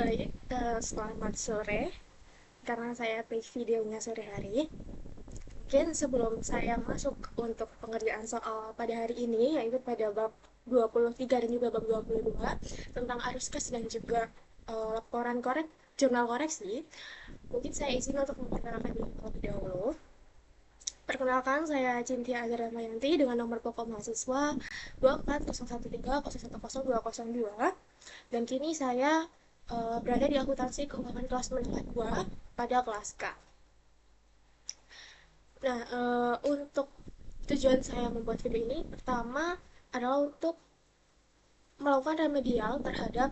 Baik, selamat sore. Karena saya take videonya sore hari, mungkin sebelum saya masuk untuk pengerjaan soal pada hari ini, yaitu pada bab 23 dan juga bab 22 tentang arus kas dan juga laporan jurnal koreksi, mungkin saya izin untuk memperkenalkan diri terlebih dahulu. Perkenalkan, saya Cintia Azhar Mayanti dengan nomor pokok mahasiswa 24013010202, dan kini saya berada di akuntansi keuangan kelas menengah 2 pada kelas K. Nah, untuk tujuan saya membuat video ini pertama adalah untuk melakukan remedial terhadap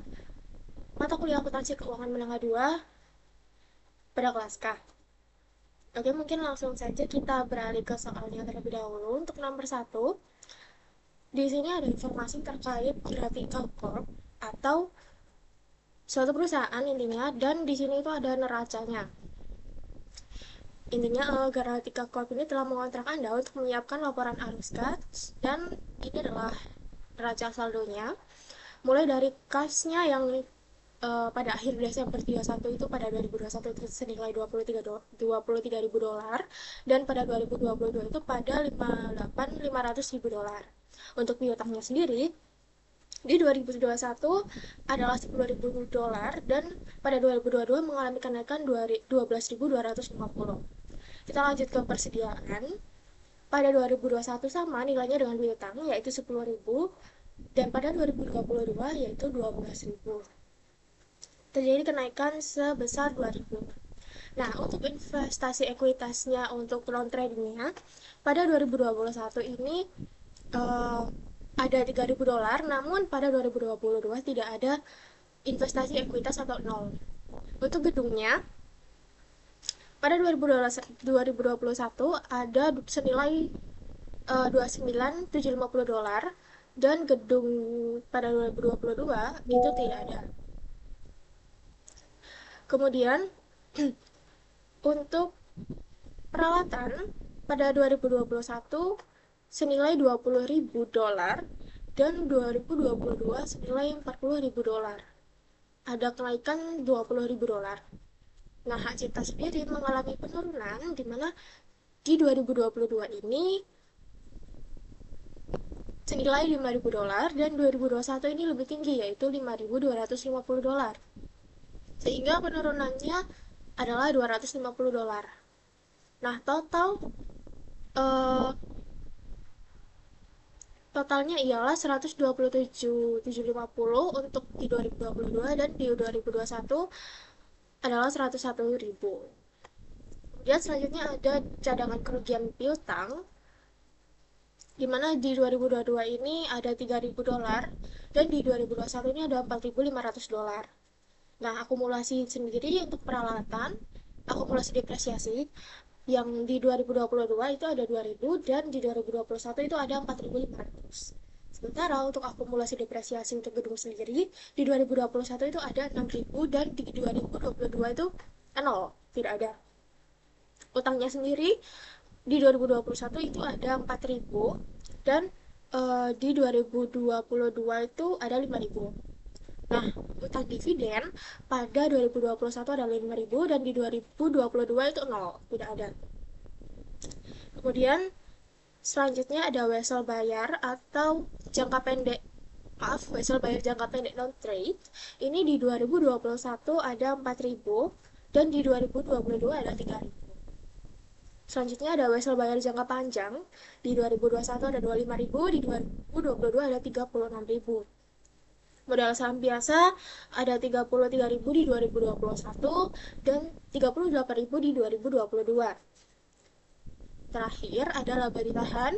mata kuliah akuntansi keuangan menengah 2 pada kelas K. Oke, mungkin langsung saja kita beralih ke soalnya terlebih dahulu. Untuk nomor 1, di sini ada informasi terkait Grafika Corp atau suatu perusahaan intinya, dan di sini itu ada neracanya. Intinya, Grafika Corp ini telah mengontrak Anda untuk menyiapkan laporan arus kas, dan ini adalah neraca saldonya. Mulai dari kasnya yang pada akhir Desember 31 itu pada 2021 itu senilai 23.000 dolar, dan pada 2022 itu pada 500.000 dolar. Untuk piutangnya sendiri di 2021 adalah 10.000 dolar, dan pada 2022 mengalami kenaikan 12.250. Kita lanjut ke persediaan. Pada 2021 sama nilainya dengan piutang, yaitu 10.000, dan pada 2022 yaitu 12.000. Terjadi kenaikan sebesar 2.000. Nah, untuk investasi ekuitasnya untuk non tradingnya pada 2021 ini ada 3.000 dolar, namun pada 2022 tidak ada investasi ekuitas atau nol. Untuk gedungnya pada 2021 ada senilai 29.750 dolar, dan gedung pada 2022 itu tidak ada. Kemudian untuk peralatan pada 2021 senilai 20.000 dolar, dan 2022 senilai 40.000 dolar. Ada kenaikan 20.000 dolar. Nah, hak cipta sendiri mengalami penurunan, di mana di 2022 ini senilai 5.000 dolar, dan 2021 ini lebih tinggi, yaitu 5.250 dolar. Sehingga penurunannya adalah 250 dolar. Nah, totalnya ialah 127.750 untuk di 2022, dan di 2021 adalah 101.000. Kemudian selanjutnya ada cadangan kerugian piutang, di mana di 2022 ini ada 3.000 dolar, dan di 2021 ini ada 4.500 dolar. Nah, akumulasi sendiri untuk peralatan, akumulasi depresiasi yang di 2022 itu ada 2.000, dan di 2021 itu ada 4.500. Sementara untuk akumulasi depresiasi untuk gedung sendiri di 2021 itu ada 6.000, dan di 2022 itu 0, tidak ada. Utangnya sendiri di 2021 itu ada 4.000, dan di 2022 itu ada 5.000. Nah, utang dividen pada 2021 ada 5.000, dan di 2022 itu 0, tidak ada. Kemudian selanjutnya ada wesel bayar atau jangka pendek. Wesel bayar jangka pendek non trade. Ini di 2021 ada 4.000, dan di 2022 ada 3.000. Selanjutnya ada wesel bayar jangka panjang. Di 2021 ada 25.000, di 2022 ada 36.000. Modal saham biasa ada 33.000 di 2021, dan 38.000 di 2022. Terakhir ada laba ditahan.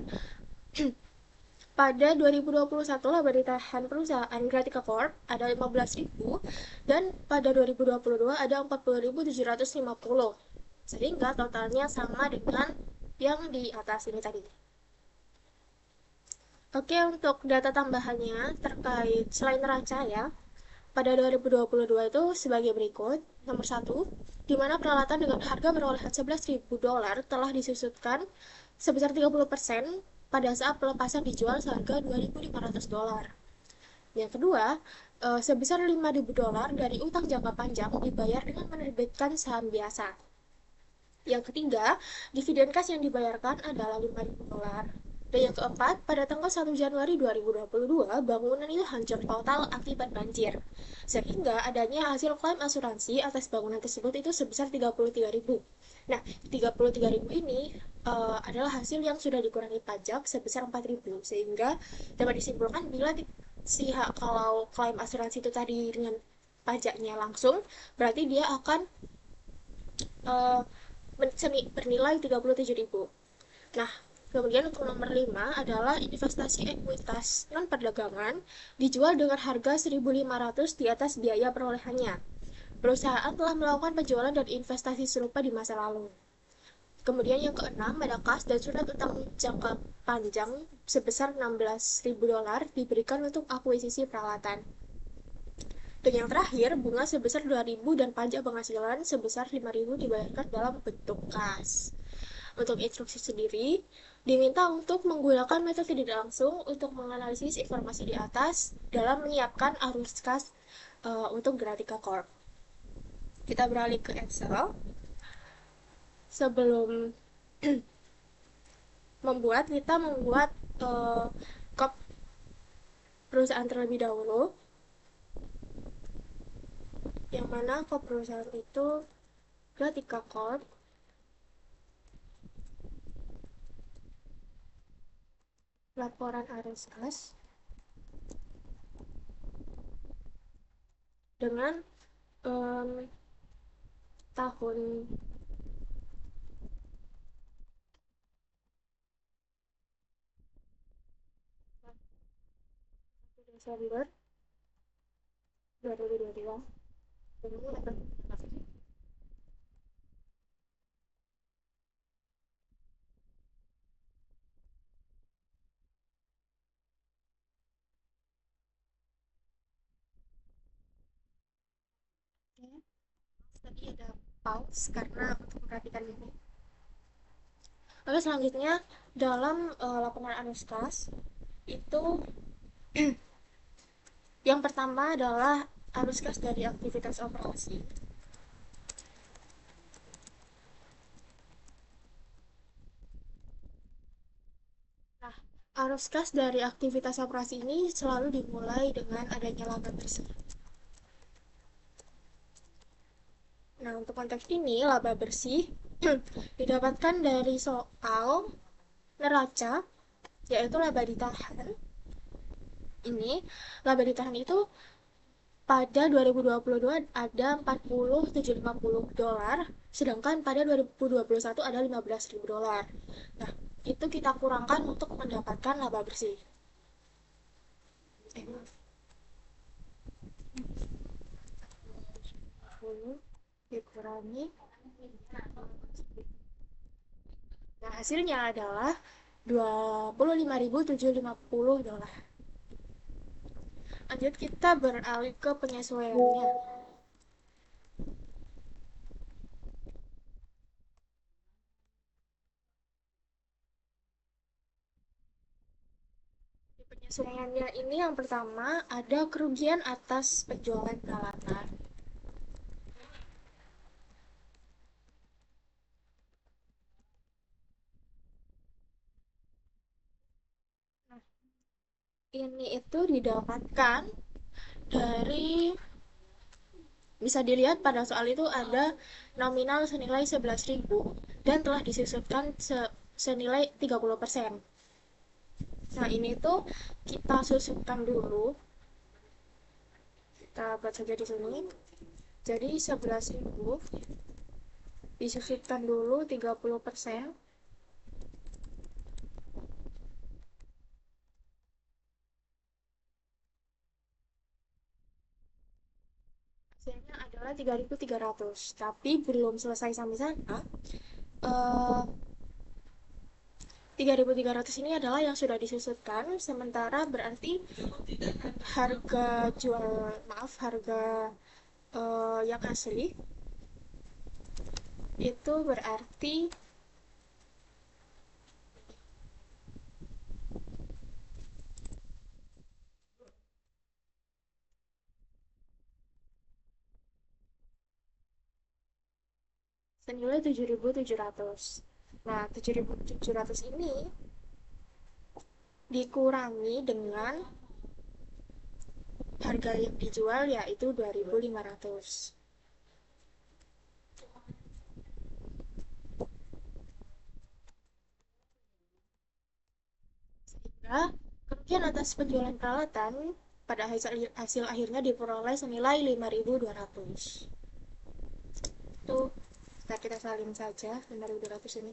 Pada 2021 laba ditahan perusahaan Grafika Corp ada 15.000, dan pada 2022 ada 40.750. Sehingga totalnya sama dengan yang di atas ini tadi. Oke, untuk data tambahannya terkait selain neraca ya, pada 2022 itu sebagai berikut. Nomor 1, di mana peralatan dengan harga perolehan 11.000 dolar telah disusutkan sebesar 30% pada saat pelepasan dijual seharga 2.500 dolar. Yang kedua, sebesar $5.000 dari utang jangka panjang dibayar dengan menerbitkan saham biasa. Yang ketiga, dividen kas yang dibayarkan adalah $5.000. Dan yang keempat, pada tanggal 1 Januari 2022, bangunan itu hancur total akibat banjir. Sehingga adanya hasil klaim asuransi atas bangunan tersebut itu sebesar 33.000. Nah, 33.000 ini adalah hasil yang sudah dikurangi pajak sebesar 4.000. Sehingga dapat disimpulkan bila kalau klaim asuransi itu tadi dengan pajaknya langsung, berarti dia akan uh, bernilai 37.000. Nah, kemudian untuk nomor 5 adalah investasi ekuitas non perdagangan dijual dengan harga 1.500 di atas biaya perolehannya. Perusahaan telah melakukan penjualan dan investasi serupa di masa lalu. Kemudian yang keenam ada kas dan surat utang jangka panjang sebesar $16.000 diberikan untuk akuisisi peralatan. Dan yang terakhir, bunga sebesar 2.000 dan pajak penghasilan sebesar 5.000 dibayarkan dalam bentuk kas. Untuk instruksi sendiri, diminta untuk menggunakan metode tidak langsung untuk menganalisis informasi di atas dalam menyiapkan arus kas untuk Grafika Corp. Kita beralih ke Excel. Sebelum kita membuat kop perusahaan terlebih dahulu, yang mana kop perusahaan itu Grafika Corp, laporan arus kas dengan tahun Desember 2022. Tadi ada pause karena untuk memperhatikan ini. Lalu selanjutnya dalam laporan arus kas itu yang pertama adalah arus kas dari aktivitas operasi. Nah, arus kas dari aktivitas operasi ini selalu dimulai dengan adanya laba bersih. Nah, untuk konteks ini, laba bersih didapatkan dari soal neraca, yaitu laba ditahan. Ini, laba ditahan itu pada 2022 ada $40.750, sedangkan pada 2021 ada $15.000. Nah, itu kita kurangkan untuk mendapatkan laba bersih. Dikurangi. Nah, hasilnya adalah $25.750. Lanjut kita beralih ke penyesuaiannya. Di penyesuaiannya ini yang pertama ada kerugian atas penjualan peralatan. Nah, ini itu didapatkan dari, bisa dilihat pada soal itu ada nominal senilai 11.000 dan telah disusutkan senilai 30%. Nah, ini tuh kita susutkan dulu. Kita buat saja di sini. Jadi 11.000 disusutkan dulu 30%. Hasilnya adalah 3.300. Tapi belum selesai sampai sana. 3.300 ini adalah yang sudah disusutkan, sementara berarti harga jual, harga yang asli itu berarti senilai 7.700. Nah, 7.700 ini dikurangi dengan harga yang dijual yaitu 2.500. Sehingga kerugian atas penjualan peralatan pada hasil akhirnya diperoleh senilai 5.200. Itu kita salin saja 5.200 ini.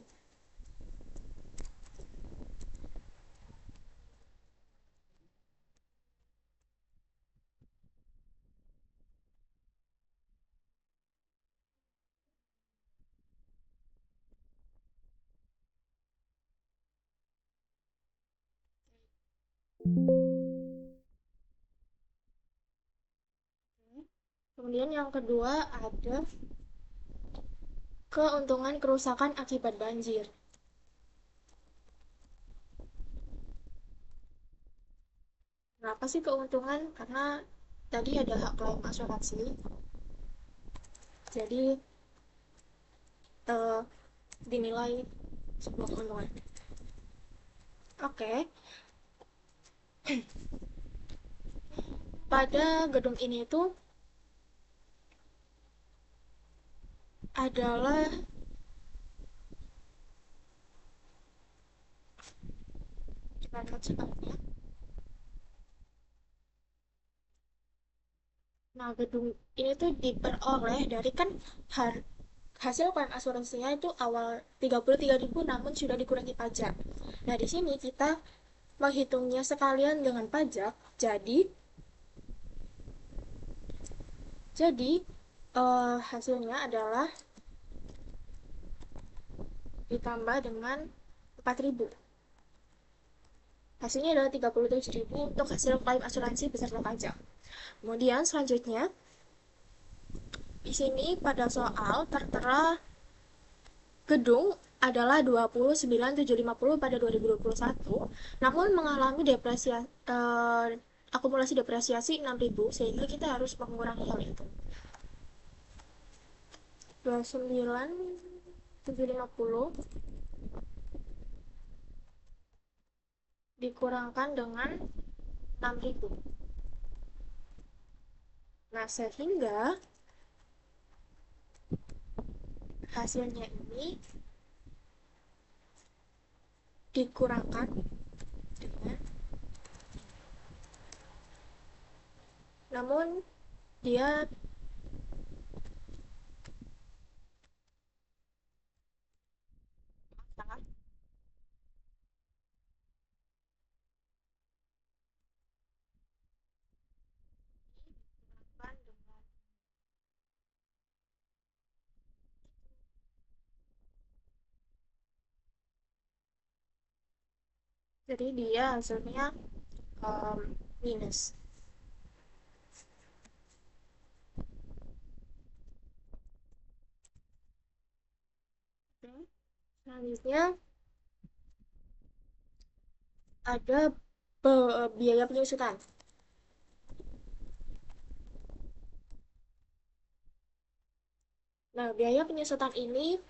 Kemudian yang kedua ada keuntungan kerusakan akibat banjir. Kenapa sih keuntungan? Karena tadi ada hak klaim asuransi. Jadi dinilai sebuah keuntungan. Oke, pada gedung ini tuh adalah kita lihat soalnya. Nah, gedung ini tuh diperoleh dari kan hasil klaim asuransinya itu awal 33.000 namun sudah dikurangi pajak. Nah, di sini kita menghitungnya sekalian dengan pajak. Jadi hasilnya adalah ditambah dengan 4.000. Hasilnya adalah 37.000 untuk hasil klaim asuransi beserta pajak. Kemudian selanjutnya di sini pada soal tertera gedung adalah 29.750 pada 2021, namun mengalami akumulasi depresiasi 6.000 sehingga kita harus mengurangi hal itu. 29.750 dikurangkan dengan 6.000. Nah, sehingga hasilnya ini dikurangkan dengan, namun dia salah. Dikurangkan dengan, jadi dia hasilnya minus. Selanjutnya ada biaya penyusutan. Nah, biaya penyusutan ini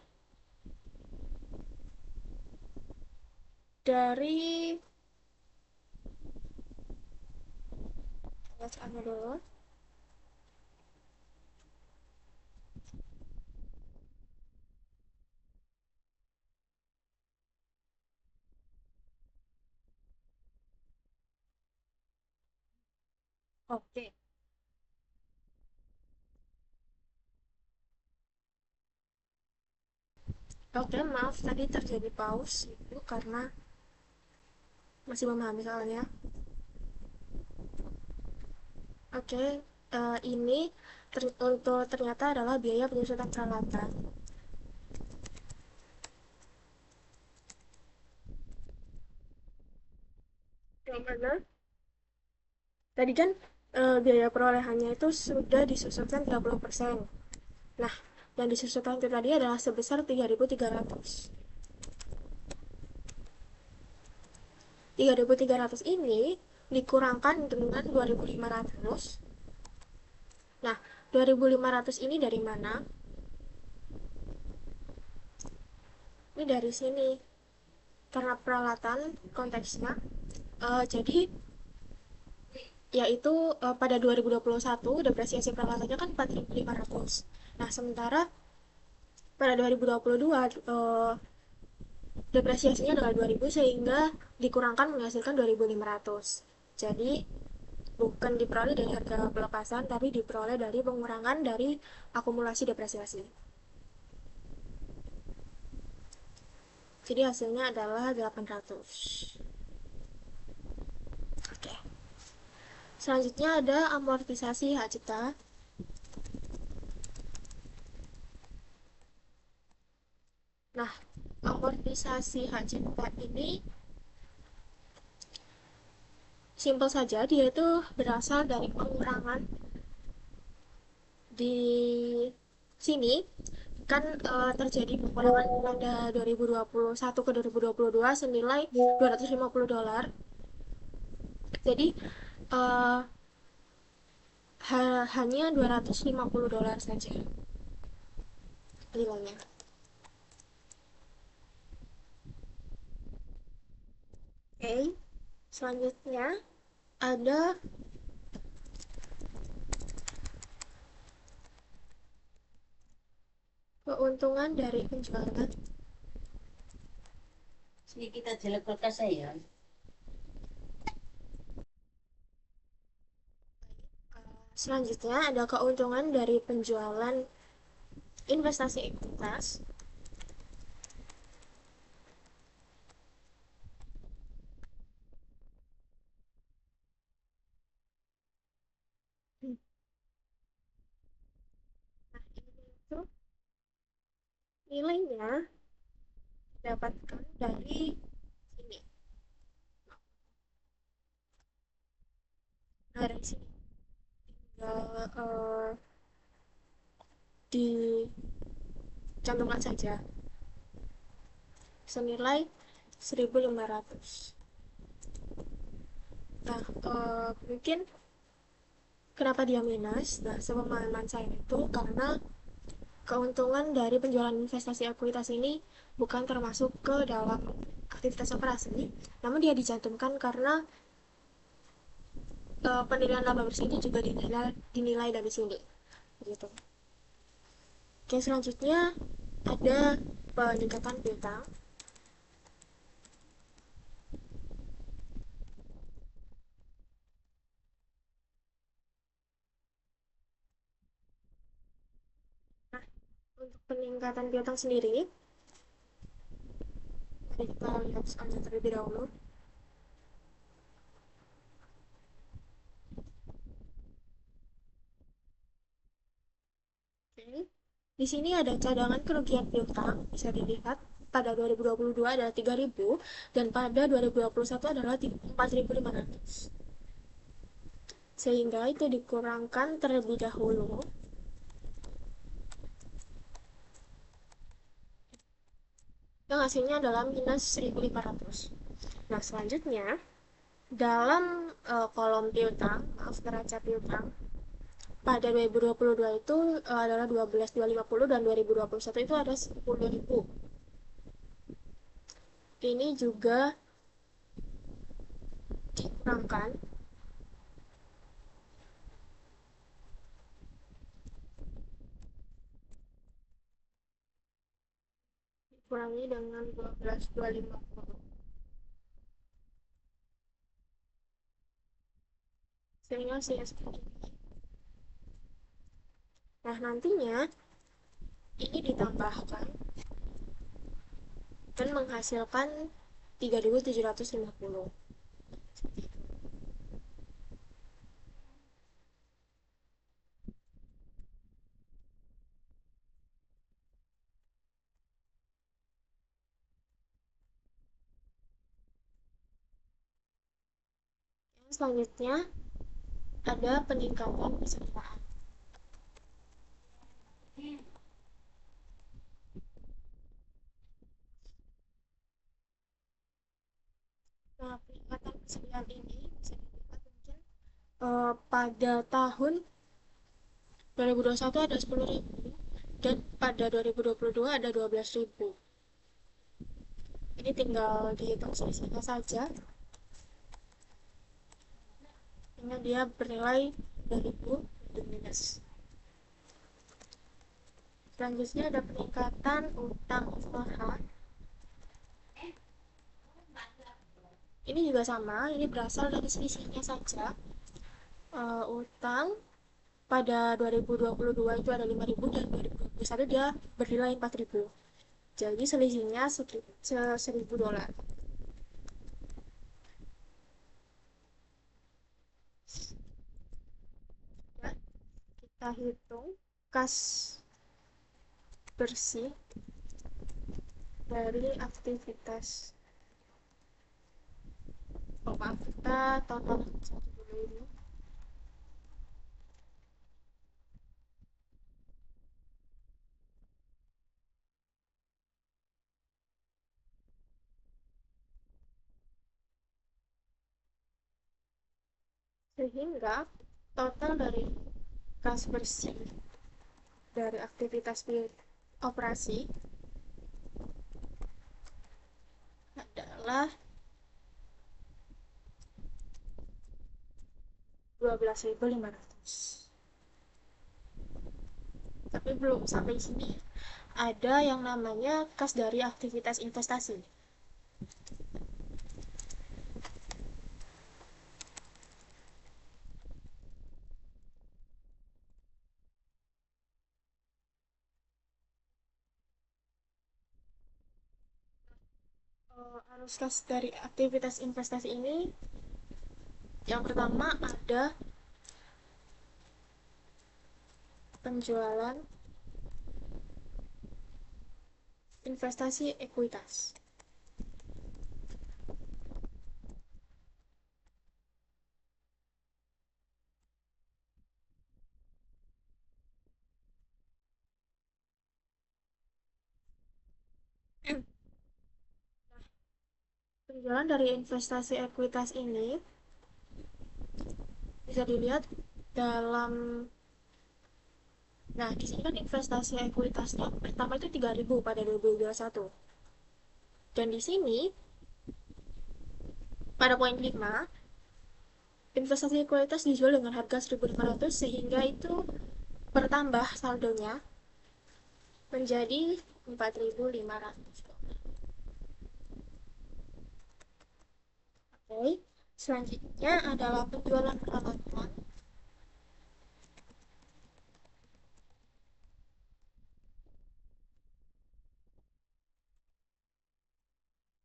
dari dulu. Oke. Oke, maaf tadi terjadi pause itu karena masih memahami soalnya. Oke, ini untuk ternyata adalah biaya penyusutan peralatan. Yang mana? Tadi kan biaya perolehannya itu sudah disusutkan 30%. Nah, yang disusutkan itu tadi adalah sebesar 3.300. 3.300 ini dikurangkan dengan 2.500. Nah, 2.500 ini dari mana? Ini dari sini, karena peralatan konteksnya, jadi yaitu pada 2021 depresiasi peralatannya kan 4.500. Nah, sementara pada 2022 depresiasinya adalah 2.000 sehingga dikurangkan menghasilkan 2.500. Jadi bukan diperoleh dari harga pelepasan tapi diperoleh dari pengurangan dari akumulasi depresiasi. Jadi hasilnya adalah 800. Oke. Selanjutnya ada amortisasi hak cipta. Nah, amortisasi hak cipta ini simpel saja, dia itu berasal dari pengurangan di sini kan terjadi pengurangan pada 2021 ke 2022 senilai $250. Jadi uh, hanya $250 saja nilainya. Oke, selanjutnya ada keuntungan dari penjualan. Sedikit aja lah kulkas saya. Selanjutnya ada keuntungan dari penjualan investasi ekuitas. Nah, ini itu nilainya didapatkan dari sini. Nah, dari sini tinggal dicantumkan saja senilai 1.500. Nah, mungkin kenapa dia minus? Nah, sepemahaman saya itu karena keuntungan dari penjualan investasi ekuitas ini bukan termasuk ke dalam aktivitas operasi, namun dia dicantumkan karena penilaian laba bersihnya juga dinilai dari sini. Gitu. Oke, selanjutnya ada peningkatan piutang. Nah, untuk peningkatan piutang sendiri, mari kita lihat soalnya terlebih dahulu. Oke. Di sini ada cadangan kerugian piutang, bisa dilihat pada 2022 adalah 3.000 dan pada 2021 adalah 4.500. Sehingga itu dikurangkan terlebih dahulu. Yang hasilnya adalah minus 1.500. Nah, selanjutnya dalam kolom piutang, maaf neraca piutang, pada 2022 itu adalah 12.250 dan 2021 itu ada 10.000. Ini juga dikurangkan dikurangi dengan 12.250 sehingga hasilnya seperti ini. Nah, nantinya ini ditambahkan dan menghasilkan 3.750. Selanjutnya ada peningkatan pesertaan. Nah, peningkatan pesertaan ini bisa dilihat mungkin pada tahun 2021 ada 10.000 dan pada 2022 ada 12.000. Ini tinggal dihitung selisihnya saja. Ini dia bernilai 2000 itu minus. Selanjutnya ada peningkatan utang usaha. Ini juga sama, ini berasal dari selisihnya saja. Utang pada 2022 itu ada 5.000 dan 2021 dia bernilai 4.000. Jadi selisihnya $1.000. Ya, kita hitung kas bersih dari aktivitas. Oh, maaf, kita total satu dulu ini. Sehingga total dari kas bersih dari aktivitas operasi adalah 12.500. Tapi belum sampai sini. Ada yang namanya kas dari aktivitas investasi. Arus kas dari aktivitas investasi ini yang pertama ada penjualan investasi ekuitas. Penjualan dari investasi ekuitas ini bisa dilihat dalam. Nah, di sini kan investasi ekuitasnya pertama itu 3.000 pada 2021. Dan di sini pada poin 5, investasi ekuitas dijual dengan harga 1.500 sehingga itu bertambah saldonya menjadi 4.500. Oke, selanjutnya adalah penjualan peralatan.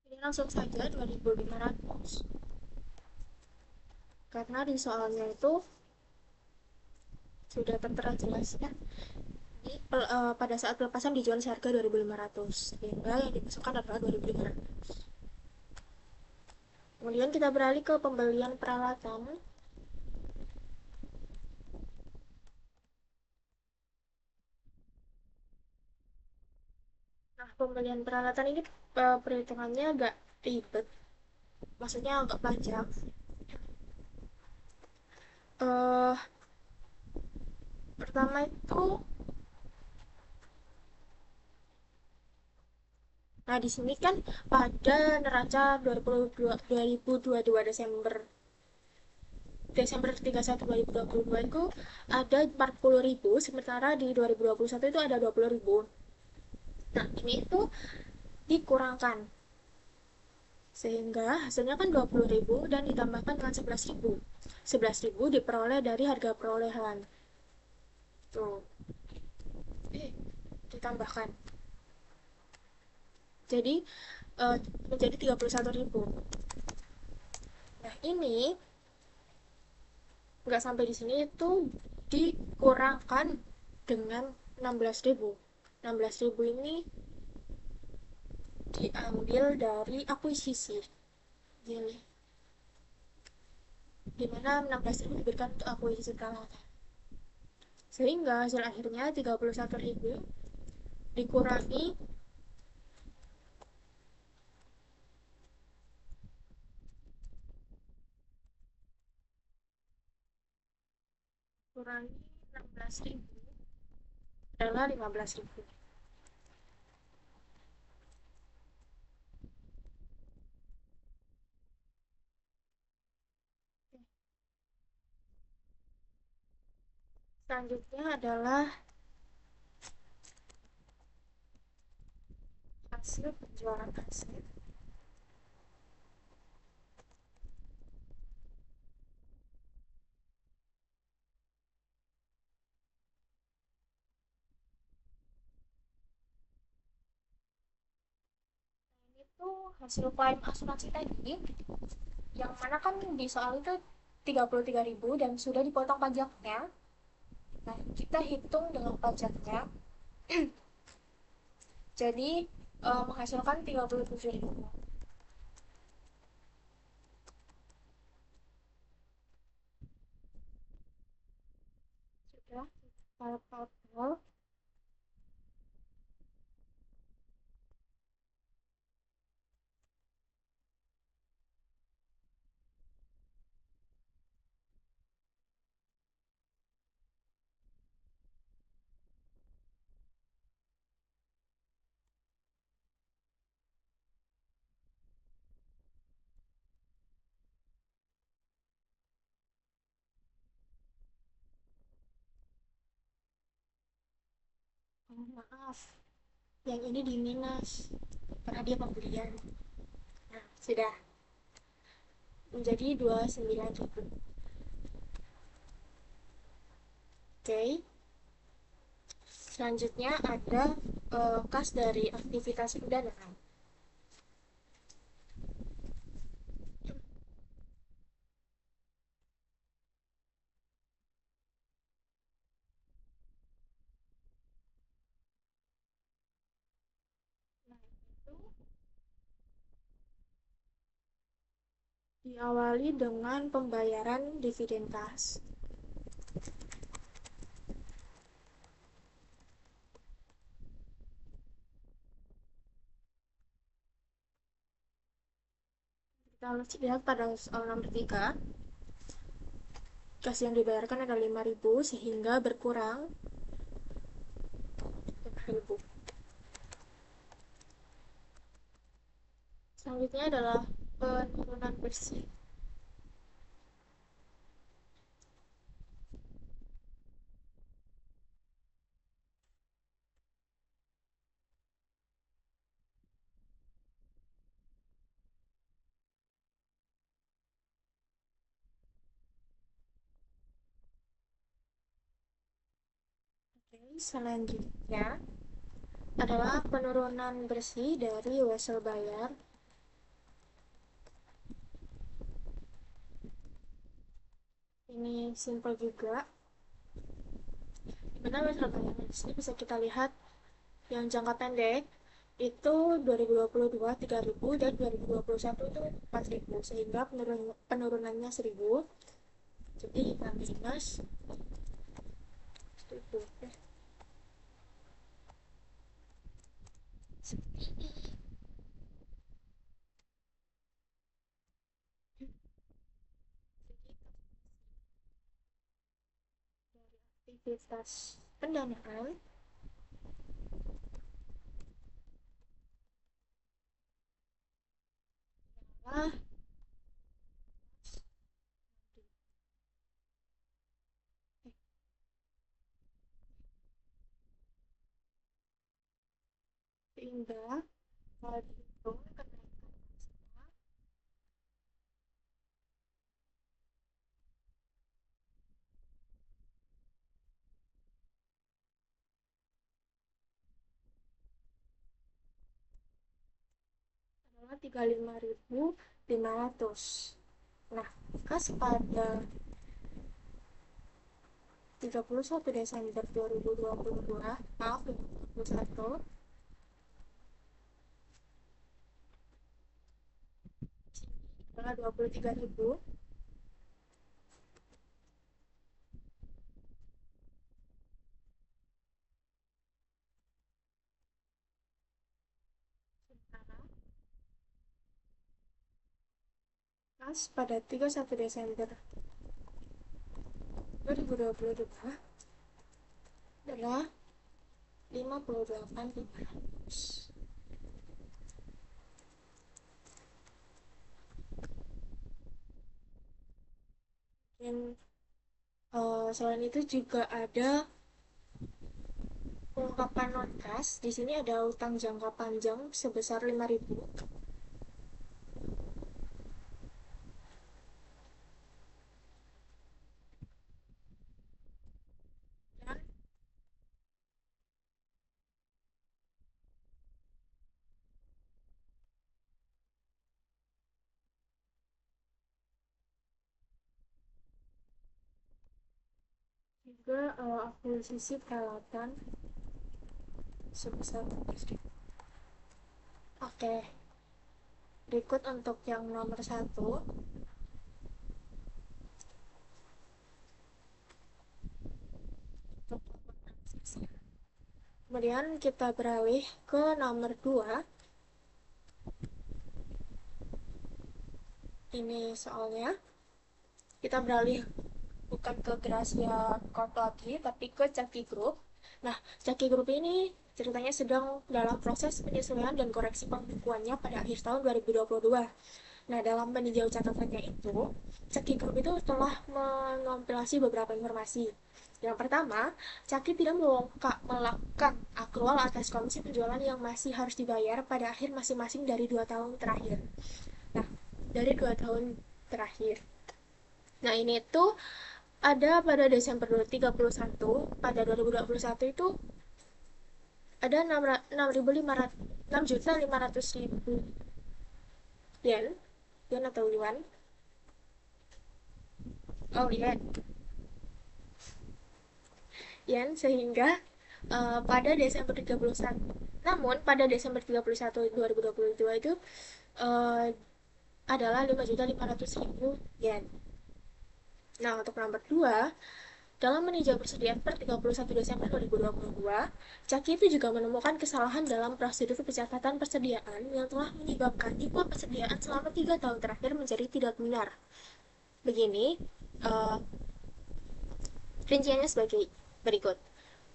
Ini langsung saja 2.500. Karena di soalnya itu sudah tertera jelas ya. Ini pada saat pelepasan dijual seharga 2.500 sehingga yang dimasukkan adalah 2.500. Kemudian kita beralih ke pembelian peralatan. Nah, pembelian peralatan ini perhitungannya agak ribet, maksudnya agak panjang. eh Pertama itu, nah di sini kan pada neraca 2022 Desember Desember 31 2022 itu ada 40.000, sementara di 2021 itu ada 20.000. Nah, ini itu dikurangkan sehingga hasilnya kan 20.000 dan ditambahkan dengan 11.000. 11.000 diperoleh dari harga perolehan. Tuh. Ditambahkan. Jadi menjadi 31.000. Nah, ini nggak sampai di sini itu dikurangkan dengan 16.000. 16.000 ini diambil dari akuisisi. Gini. Dimana 16.000 diberikan untuk akuisisi peralatan. Sehingga hasil akhirnya 31.000 dikurangi kurangi 16.000 adalah 15.000. Selanjutnya adalah hasil penjualan aset. Ini tuh hasil klaim asuransi tadi, yang mana kan di soal itu 33.000 dan sudah dipotong pajaknya. Nah, kita hitung dengan pajaknya. Jadi menghasilkan 37.000. Sudah kalkulator. Oh, maaf, yang ini di minus karena dia pembelian. Nah, sudah menjadi 29.000. Oke. Selanjutnya ada kas dari aktivitas pendanaan. Nah, itu diawali dengan pembayaran dividen kas. Kita lihat pada soal nomor 3, kas yang dibayarkan ada 5.000 sehingga berkurang 5.000. Selanjutnya adalah penurunan bersih. Oke, selanjutnya adalah penurunan bersih dari wesel bayar. Ini simple juga. Dimana wesel bayar di sini bisa kita lihat yang jangka pendek itu 2022 3.000 dan 2021 itu 4.000 sehingga penurunannya 1.000. Jadi kita minus 1.000. Seperti ini. Jadi dari aktivitas pendanaan adalah sehingga kalau dihitung kenaikan pasnya adalah 35.500. Nah, kas pada 31 Desember 2022, maaf 2021, adalah 23.000. Sementara kas pada 31 Desember 2022 adalah 58.500. Dan Selain itu juga ada ungkapan non kas. Di sini ada utang jangka panjang sebesar 5.000. Dan juga akuisisi peralatan sebesar 12.000. Oke, berikut untuk yang nomor satu. Kemudian kita beralih ke nomor 2. Ini soalnya kita beralih bukan ke Gracia Corp lagi, tapi ke Chucky Group. Nah, Chucky Group ini ceritanya sedang dalam proses penyesuaian dan koreksi pembukuannya pada akhir tahun 2022. Nah, dalam meninjau catatannya itu, Chucky Group itu telah mengompilasi beberapa informasi. Yang pertama, Chucky tidak melakukan akrual atas komisi penjualan yang masih harus dibayar pada akhir masing-masing dari 2 tahun terakhir. Nah, dari 2 tahun terakhir. Nah, ini tuh ada pada Desember 2031, pada 2021 itu ada 6.500 yen, yen atau yuan. Oh, yen. Yen sehingga pada Desember 31, namun pada Desember 31 2022 itu uh, adalah 5.500.000 yen. Nah, untuk nomor 2, dalam meninjau persediaan per 31 Desember 2022, Caki itu juga menemukan kesalahan dalam prosedur pencatatan persediaan yang telah menyebabkan impor persediaan selama 3 tahun terakhir menjadi tidak benar. Begini, uh, rinciannya sebagai berikut.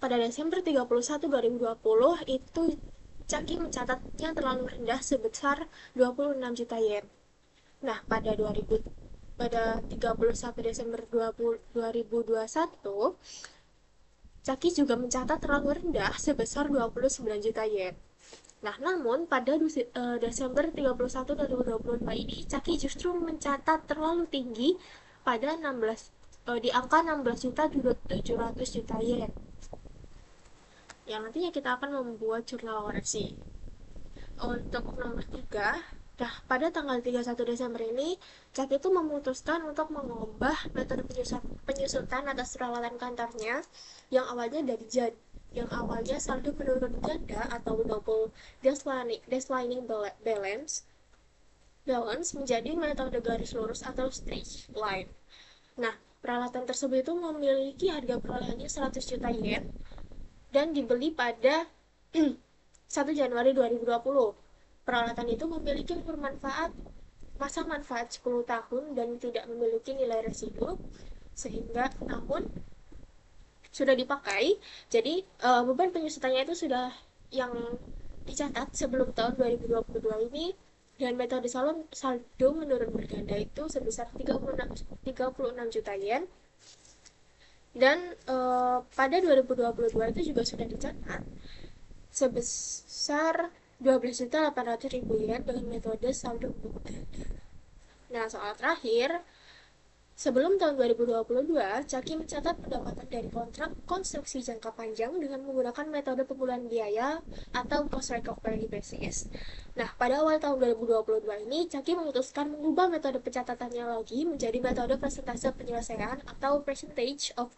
Pada Desember 31 2020 itu Caki mencatatnya terlalu rendah sebesar 26 juta yen. Nah, pada 31 Desember 2021, Caki juga mencatat terlalu rendah sebesar 29 juta yen. Nah, namun pada Desember 31 2022 ini Caki justru mencatat terlalu tinggi pada di angka 16 juta 700 juta yen. Yang nantinya kita akan membuat jurnal koreksi. Untuk nomor 3, nah, pada tanggal 31 Desember ini, Cat itu memutuskan untuk mengubah metode penyusutan atas peralatan kantornya yang awalnya dari saldo menurun ganda atau double declining balance menjadi metode garis lurus atau straight line. Nah, peralatan tersebut itu memiliki harga perolehannya 100 juta yen dan dibeli pada 1 Januari 2020. Peralatan itu memiliki masa manfaat 10 tahun dan tidak memiliki nilai residu, sehingga namun sudah dipakai. Jadi beban penyusutannya itu sudah yang dicatat sebelum tahun 2022 ini, dan metode saldo menurun berganda itu sebesar 36 juta yen. Dan pada 2022 itu juga sudah dicatat sebesar 12.800.000 yen dengan metode saldo berganda. Nah, soal terakhir, sebelum tahun 2022, Caki mencatat pendapatan dari kontrak konstruksi jangka panjang dengan menggunakan metode pemulihan biaya atau cost recovery basis. Nah, pada awal tahun 2022 ini, Caki memutuskan mengubah metode pencatatannya lagi menjadi metode persentase penyelesaian atau percentage of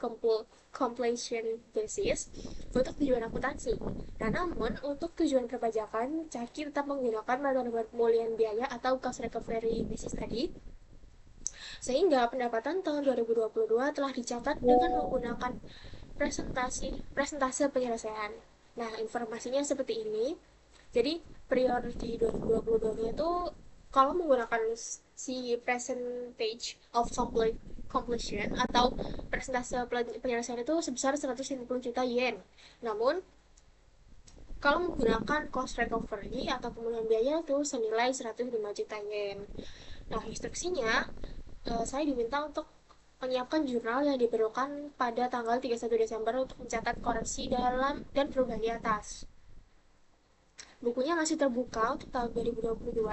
completion basis untuk tujuan akuntansi. Nah, namun untuk tujuan perpajakan, Caki tetap menggunakan metode pemulihan biaya atau cost recovery basis tadi, sehingga pendapatan tahun 2022 telah dicatat dengan menggunakan presentase penyelesaian. Nah, informasinya seperti ini. Jadi, prioritas di 2022 itu kalau menggunakan si percentage of completion atau presentase penyelesaian itu sebesar 150 juta yen. Namun, kalau menggunakan cost recovery atau pemulihan biaya itu senilai 105 juta yen. Nah, instruksinya saya diminta untuk menyiapkan jurnal yang diperlukan pada tanggal 31 Desember untuk mencatat koreksi dalam dan perubahan di atas. Bukunya masih terbuka untuk tahun 2022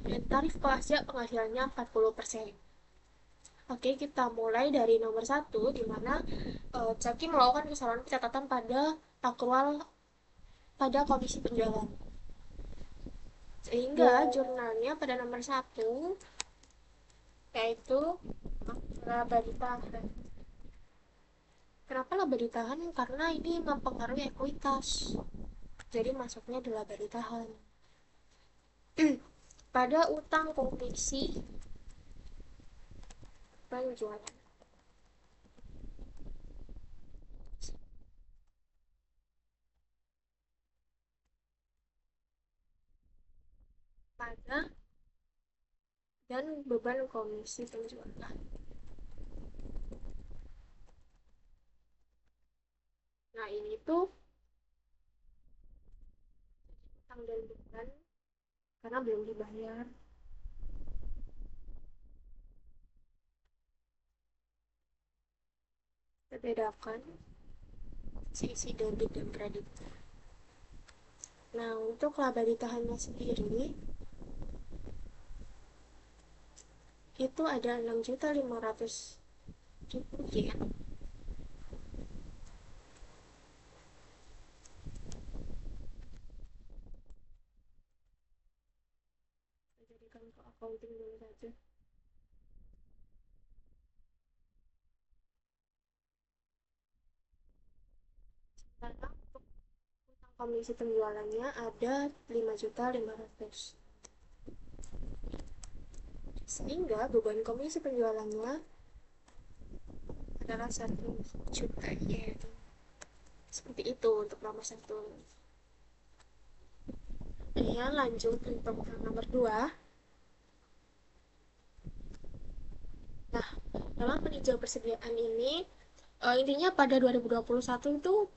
dan tarif pajak penghasilannya 40%. Oke, kita mulai dari nomor satu, di mana Zaki melakukan kesalahan pencatatan pada akrual pada komisi penjualan. Sehingga jurnalnya pada nomor satu, yaitu laba ditahan. Kenapa laba ditahan? Karena ini mempengaruhi ekuitas. Jadi masuknya di laba ditahan. Pada utang komisi penjualan. Pada dan beban komisi penjualan. Nah, ini tuh utang dan beban karena belum dibayar. Kita bedakan sisi debit dan kredit. Nah, untuk laba ditahannya sendiri itu ada 6.500.000 yen. Kita jadikan ke accounting dulu saja. Karena untuk utang komisi penjualannya ada 5.500.000. Sehingga beban komisi penjualannya adalah 1 juta yen. Seperti itu untuk nomor satu. Ya, lanjut untuk nomor 2. Nah, dalam meninjau persediaan ini, intinya pada 2021 itu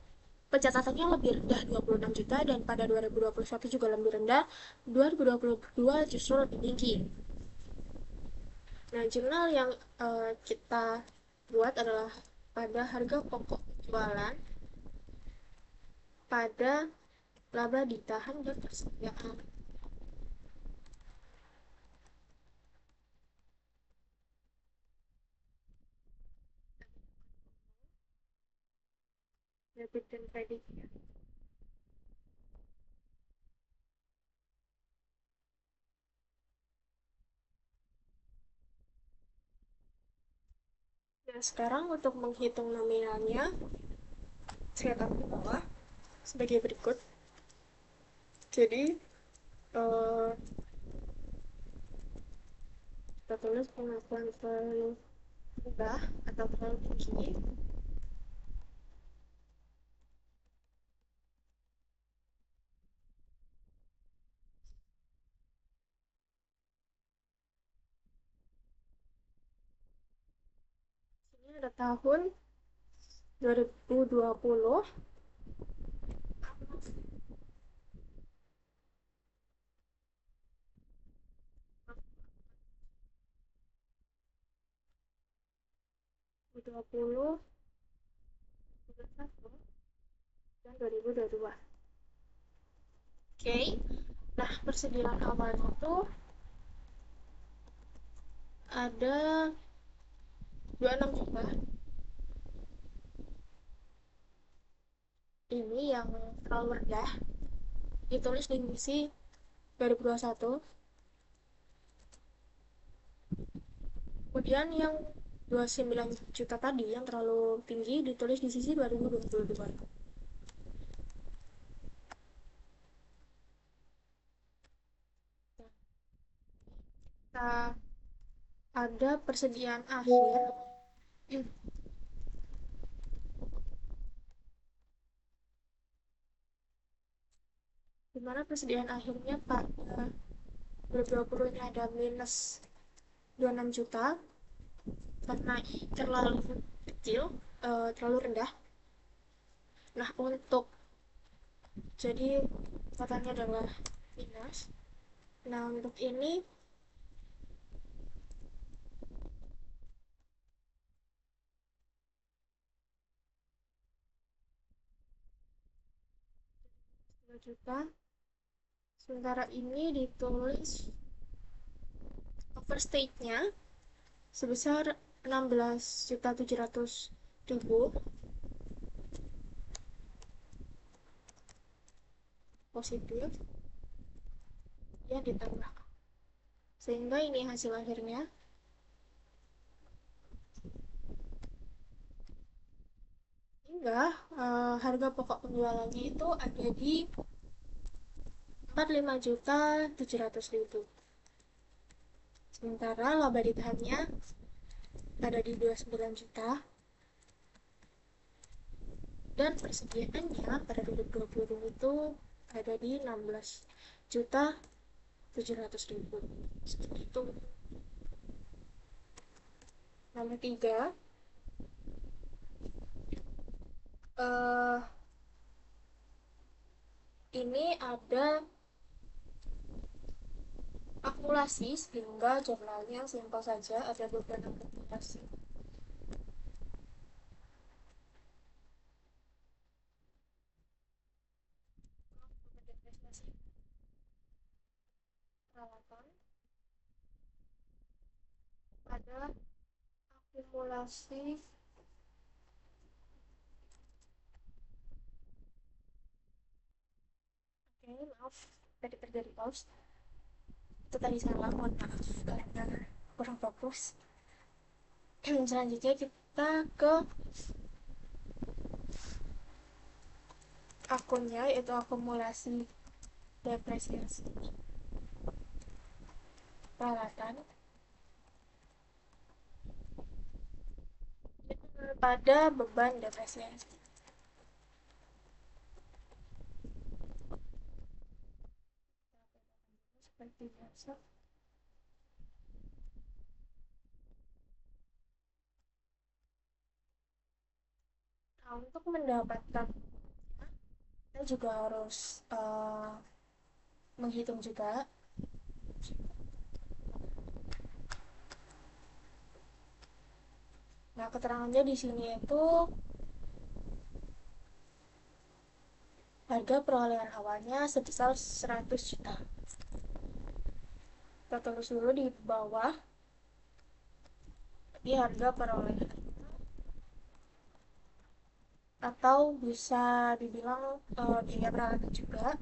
pencatatannya lebih rendah 26 juta, dan pada 2021 juga lebih rendah, 2022 justru lebih tinggi. Nah, jurnal yang kita buat adalah pada harga pokok penjualan, pada laba ditahan dan persediaan. Debit dan kredit. Nah, sekarang untuk menghitung nominalnya, saya taruh di bawah sebagai berikut. Jadi, kita tulis pengakuan terlalu rendah atau terlalu tinggi. Ini ada tahun 2020, 2020, 2021, dan 2022. Oke. Nah, persediaan awal itu ada 26 juta. Ini yang terlalu rendah. Ditulis di misi 2021. Kemudian yang 29 juta tadi yang terlalu tinggi ditulis di sisi 2022. Kita ada persediaan akhir. Dimana persediaan akhirnya pada 2020 ini ada minus 26 juta karena terlalu kecil, terlalu rendah. Nah, untuk jadi totalnya adalah minus. Nah, untuk ini 2 juta. Sementara ini ditulis overstate-nya sebesar 16.700.000 positif ya ditambah, sehingga ini hasil akhirnya. Hingga harga pokok penjualannya itu ada di 45.700.000, sementara laba ditahannya ada di 29 juta, dan persediaannya pada 2020 itu ada di 16.700.000. Seperti itu. Nomor 3, eh ini ada akumulasi, sehingga jurnalnya simpel saja, ada beberapa akumulasi. Depresiasi peralatan, ada akumulasi. Oke, maaf tadi terjadi pause, itu tadi salah, mohon maaf karena kurang fokus. Selanjutnya kita ke akunnya, yaitu akumulasi depresiasi peralatan pada beban depresiasi. Seperti biasa. Nah, untuk mendapatkan kita juga harus menghitung juga. Nah, keterangannya di sini itu harga perolehan awalnya sebesar 100 juta. Kita tulis dulu di bawah di harga perolehan, atau bisa dibilang biaya peralatan juga,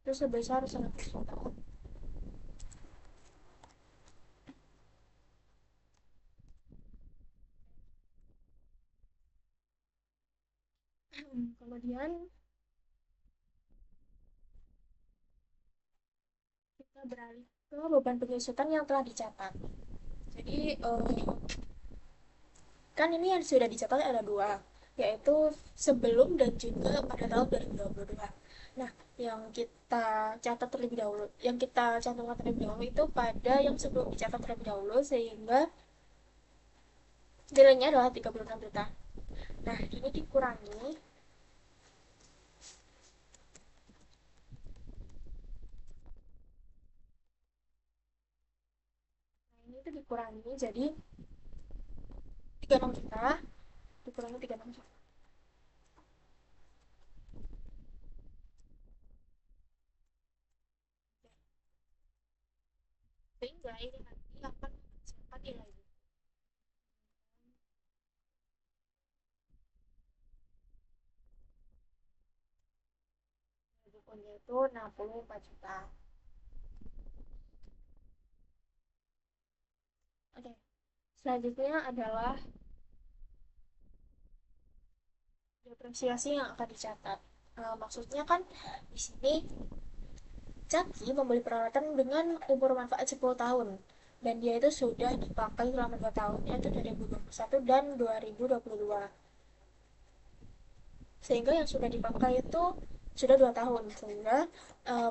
itu sebesar 100 juta. Kemudian kita beralih ke beban penyusutan yang telah dicatat. Jadi kan ini yang sudah dicatat ada dua, yaitu sebelum dan juga pada tahun 2022. Nah, yang kita cantumkan terlebih dahulu itu pada yang sebelum dicatat terlebih dahulu, sehingga nilainya adalah 36 juta. Nah, ini dikurangi, dikurangi jadi 36 juta, dikurangi 36 juta. Sehingga ini nanti akan menghasilkan nilai bukunya itu 64 juta. Oke. Selanjutnya adalah depresiasi yang akan dicatat. Maksudnya kan di sini Caki membeli peralatan dengan umur manfaat 10 tahun, dan dia itu sudah dipakai selama 2 tahun, yaitu 2021 dan 2022. Sehingga yang sudah dipakai itu sudah 2 tahun, sehingga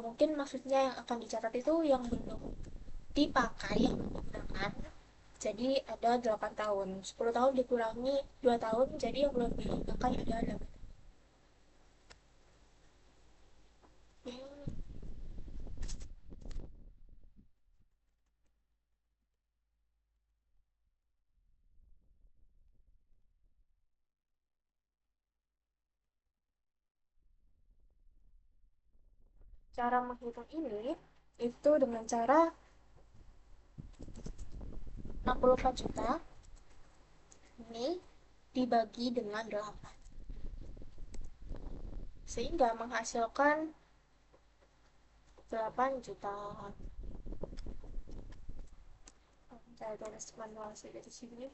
mungkin maksudnya yang akan dicatat itu yang belum dipakai, yang belum digunakan. Jadi ada 8 tahun. 10 tahun dikurangi 2 tahun, jadi yang belum dipakai ada 8. Cara menghitung ini itu dengan cara 64 juta ini dibagi dengan 8. Sehingga menghasilkan 8 juta. Saya tulis manual saja di sini.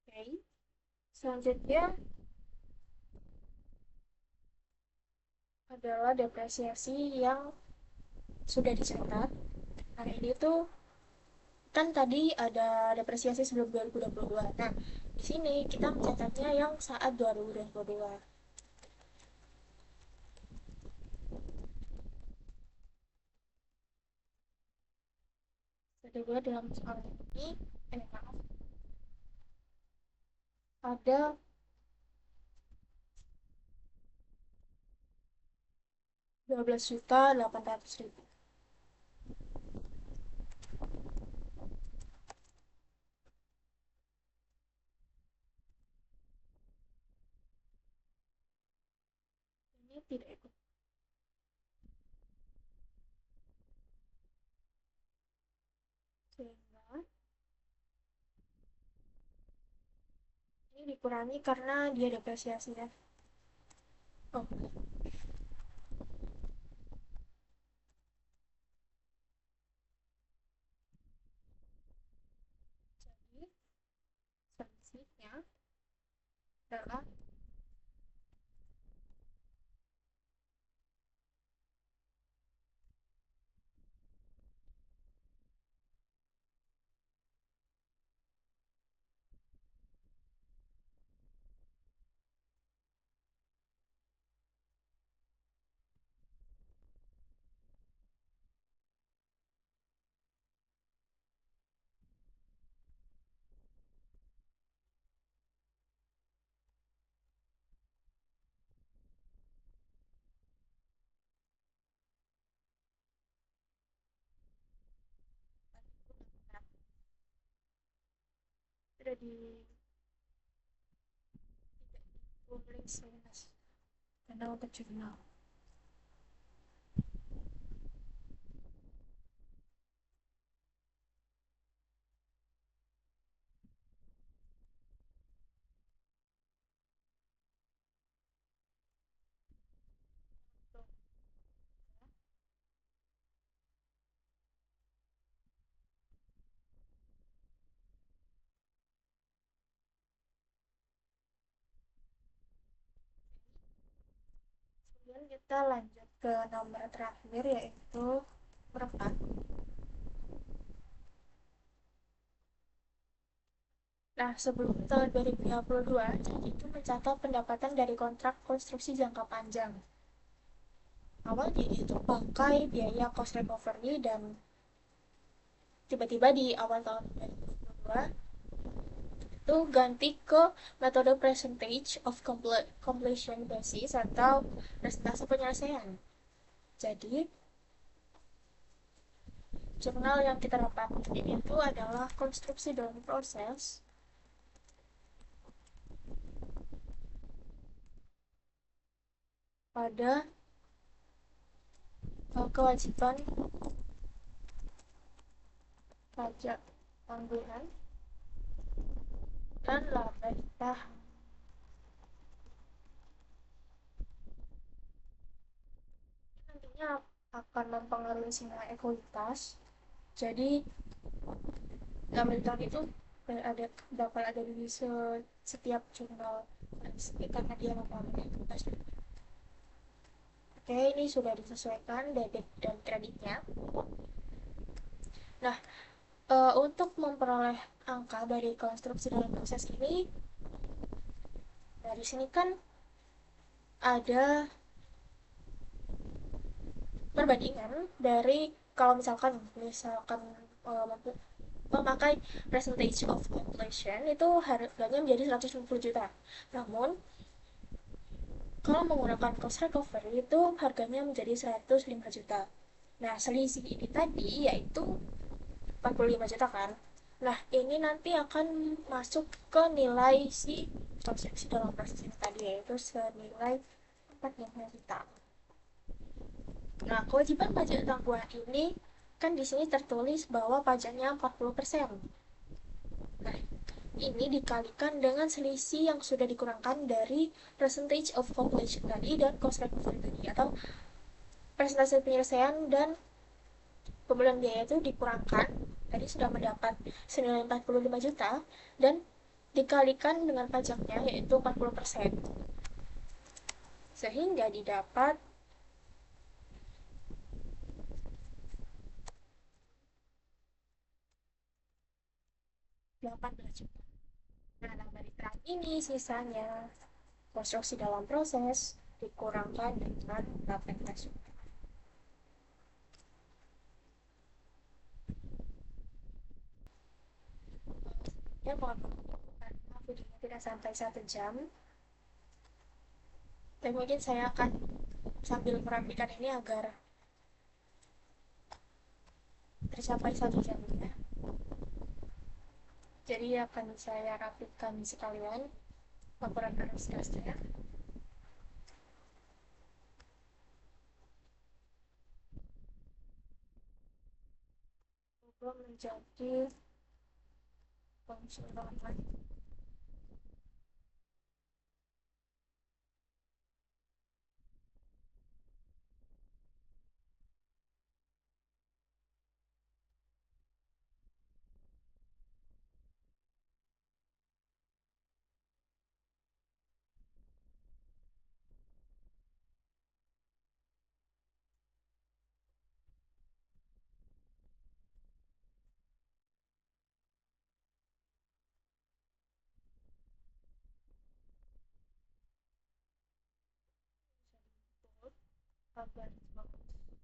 Oke. Selanjutnya adalah depresiasi yang sudah dicatat. Nah, ini tuh kan tadi ada depresiasi sebelum 2022. Nah, di sini kita mencatatnya yang saat 2022. Kedua dalam soal ini, maaf, ada 12.800.000. Ini tidak ikut, sehingga ini dikurangi karena dia depresiasi ya. Oh, jadi selisihnya adalah sudah ditulis karena untuk jurnal. Kemudian kita lanjut ke nomor terakhir yaitu huruf A. Nah, sebelum tahun 2022, jadi itu mencatat pendapatan dari kontrak konstruksi jangka panjang. Awalnya itu pakai biaya cost recovery dan tiba-tiba di awal tahun 2022 itu ganti ke metode percentage of completion basis atau persentase penyelesaian. Jadi, jurnal yang kita dapatkan ini itu adalah konstruksi dalam proses pada kewajiban pajak tanggungan dan laba ditahan. Nantinya akan mempengaruhi sinyal ekuitas. Jadi laba ditahan itu bakal ada di setiap jurnal karena dia mempengaruhi ekuitas. Oke, ini sudah disesuaikan debit dan kreditnya. Nah, untuk memperoleh angka dari konstruksi dalam proses ini, dari sini kan ada perbandingan dari kalau misalkan memakai percentage of completion itu harganya menjadi 150 juta. Namun kalau menggunakan cost recovery itu harganya menjadi 105 juta. Nah, selisih ini tadi yaitu 45 juta kan. Nah, ini nanti akan masuk ke nilai si transaksi dalam proses ini tadi, yaitu senilai 45 juta. Nah, kewajiban pajak tangguhan ini kan di sini tertulis bahwa pajaknya 40%. Nah, ini dikalikan dengan selisih yang sudah dikurangkan dari percentage of completion tadi dan cost recovery tadi, atau presentasi penyelesaian dan pembelaan biaya itu dikurangkan. Tadi sudah mendapat senilai 45 juta dan dikalikan dengan pajaknya yaitu 40%. Sehingga didapat 18 juta. Nah, dari terang ini sisanya konstruksi dalam proses dikurangkan dengan 18 juta. Ya, mohon maaf karena videonya tidak sampai 1 jam. Dan mungkin saya akan sambil merapikan ini agar tercapai 1 jam ya. Jadi akan saya rapikan sekalian laporan arus gasnya. Itu menjadi konsumen. Agar dinaikkan saja.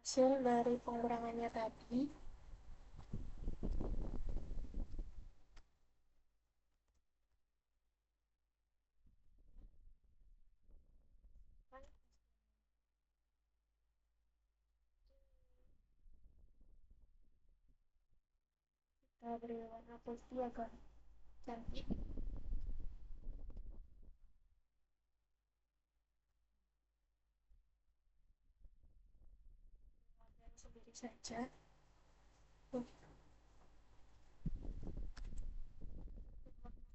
Hasil dari pengurangannya tadi kan kita beri warna putih agar cantik. Warnanya sendiri saja. Warna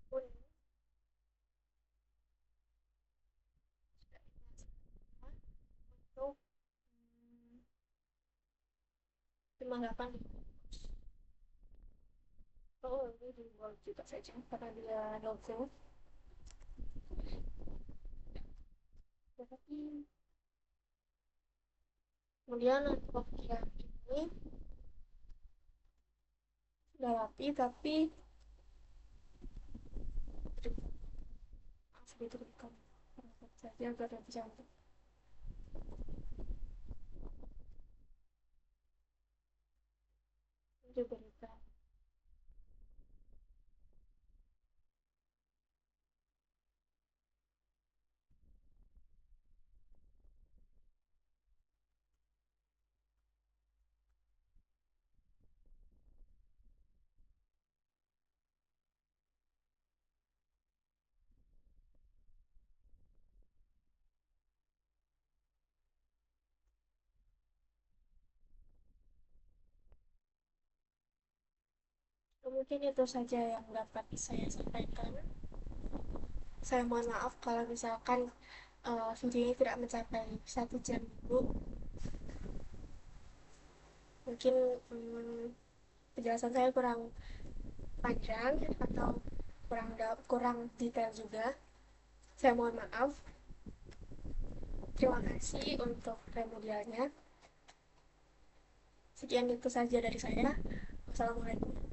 kuning sudah ini untuk 58. Oh, ini dibuang juga saja karena dia novel. Tapi kemudian untuk yang ini sudah rapi tapi maaf diberikan saja agar lebih cantik. Diberikan Mungkin itu saja yang dapat saya sampaikan. Saya mohon maaf kalau misalkan video ini tidak mencapai 1 jam dulu. Mungkin penjelasan saya kurang panjang atau kurang detail juga. Saya mohon maaf. Terima kasih untuk remedialnya. Sekian itu saja dari saya. Wassalamualaikum.